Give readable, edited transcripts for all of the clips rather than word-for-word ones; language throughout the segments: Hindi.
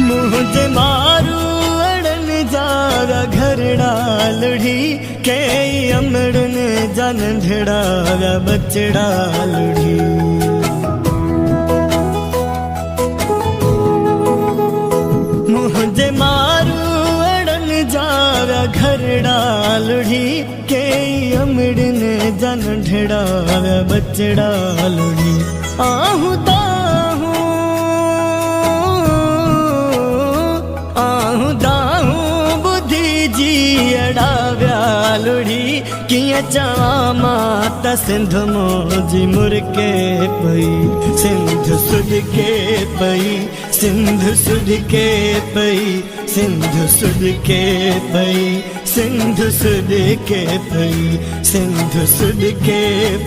मुझे मारू अड़न जारा घर डालड़ी के अमड़न जन झड़ावा बचड़ा लुढ़ी। मुझे मारू अड़न जारा घर डालड़ी के अमड़न जन झड़ावा बचड़ा लुढ़ी। आहू लुढ़ी किया चावा माता सिंध मोजी मुरके पई सिंध सुध के पई सिंध सुध के पई सिंध सुध के पई सिंध सुध के पई सिंध सुध के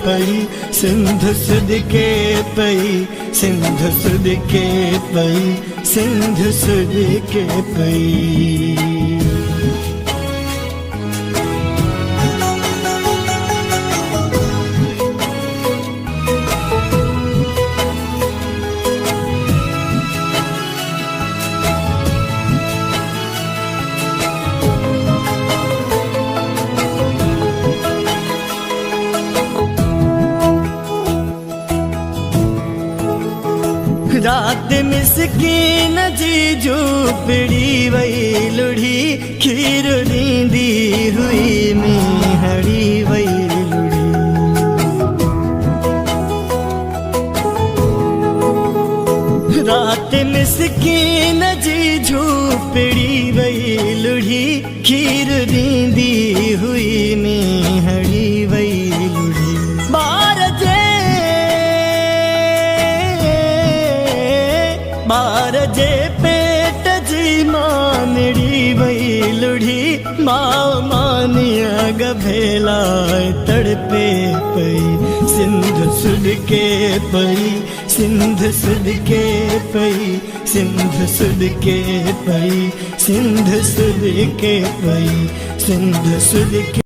पई सिंध सुध के पई सिंध सुध के पई सिंध सुध के पई। रात मिसकीन जी झूपड़ी वही लुढ़ी खीर नींदी हुई मीहड़ी वही लुढ़ी। रात मिसकीन जी झूपड़ी वही लुढ़ी खीर नींदी हुई मीहड़ी वही लुढ़ी। बार जे पेट जी मानड़ी वही लुढ़ी माँ मानिया गभेला तड़पे पई सिंध सुध के पई सिंध सुध के पई सिंध सुध के पई सिंध सुध के पई सिंध सुध के